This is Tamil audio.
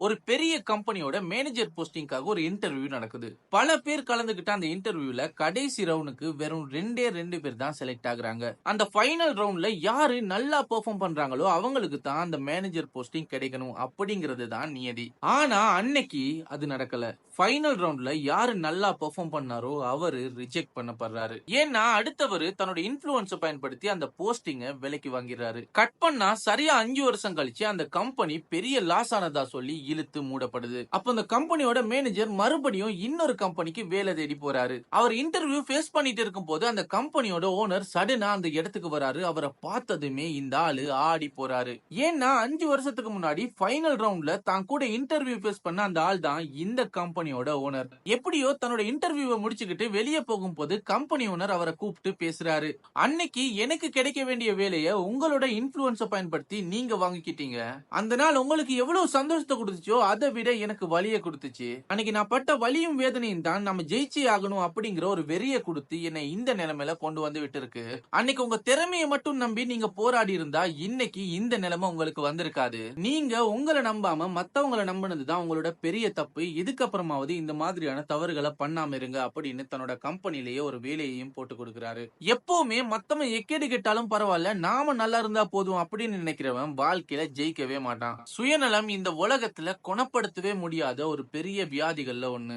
ஒரு பெரிய கம்பெனியோட மேனேஜர் போஸ்டிங்காக ஒரு இன்டர்வியூ நடக்குது. பல பேர் கலந்துகிட்ட அந்த இன்டர்வியூல கடைசி ரவுண்டுக்கு வெறும் 2 பேர் தான் செலக்ட் ஆகுறாங்க. அந்த ஃபைனல் ரவுண்ட்ல யாரு நல்லா பெர்ஃபார்ம் பண்றாங்களோ அவங்களுக்கு தான் அந்த மேனேஜர் போஸ்டிங் கிடைக்கணும் அப்படிங்கிறது தான் நியதி. ஆனா அன்னைக்கு அது நடக்கல. ஃபைனல் ரவுண்ட்ல யாரு நல்லா பெர்ஃபார்ம் பண்ணாரோ அவரு ரிஜெக்ட் பண்ணப்படுறாரு. ஏன்னா அடுத்தவர் தன்னோட இன்ஃப்ளூயன்ஸ பயன்படுத்தி அந்த போஸ்டிங்க விலைக்கு வாங்கிறாரு. கட் பண்ணா சரியா 5 வருஷம் கழிச்சு அந்த கம்பெனி பெரிய லாஸ் ஆனதா சொல்லி இழுத்து மூடப்படுது. அப்ப அந்த கம்பெனியோட மேனேஜர் மறுபடியும் இன்னொரு கம்பெனிக்கு வேலை தேடி போறாரு. அவர் இன்டர்வியூ ஃபேஸ் பண்ணிட்டு இருக்கும்போது அந்த கம்பெனியோட ஓனர் சடனா அந்த இடத்துக்கு வராரு. அவரை பார்த்ததுமே இந்த ஆளு ஆடி போறாரு. ஏன்னா 5 வருஷத்துக்கு முன்னாடி ஃபைனல் ரவுண்ட்ல தான் கூட இன்டர்வியூ ஃபேஸ் பண்ண அந்த ஆள் தான் இந்த கம்பெனியோட ஓனர். எப்படியோ தன்னோட இன்டர்வியூவை முடிச்சுக்கிட்டு வெளியே போகும்போது கம்பெனி ஓனர் அவரை கூப்பிட்டு பேசுறாரு. அன்னைக்கு எனக்கு கிடைக்க வேண்டிய வேலையை உங்களோட இன்ஃப்ளூயன்ஸ பயன்படுத்தி நீங்க வாங்கிக்கிட்டீங்க. அந்த நாள் உங்களுக்கு எவ்வளவு சந்தோஷத்தை கொடுத்துச்சோ அதை விட எனக்கு வலியை கொடுத்துச்சு. அன்னைக்கு நான் பட்ட வலியும் வேதனையும் தான் நம்ம ஜெயிச்சே ஆகணும் அப்படிங்கிற ஒரு வெறியை கொடுத்து என்னை இந்த நிலைமையில கொண்டு வந்து விட்டு இருக்கு. அன்னைக்கு உங்க திறமையை மட்டும் நம்பி நீங்க போராடி இருந்தா இன்னைக்கு இந்த நிலைமை உங்களுக்கு வந்திருக்காது. நீங்க உங்களை நம்பாம மத்தவங்களை நம்பினதுதான் உங்களோட பெரிய தப்பு. இதுக்கப்புறமாவது இந்த மாதிரியான தவறுகளை பண்ணாம இருங்க அப்படின்னு தன்னோட கம்பெனிலேயே ஒரு வேலையையும் போட்டு கொடுக்கிறாரு. எப்பவுமே மத்தவன் எக்கேடு கெட்டாலும் பரவாயில்ல, நாம நல்லா இருந்தா போதும் அப்படின்னு நினைக்கிறவன் வாழ்க்கையில ஜெயிக்கவே மாட்டான். சுயநலம் இந்த உலகத்துல குணப்படுத்தவே முடியாத ஒரு பெரிய வியாதிகள்ல ஒண்ணு.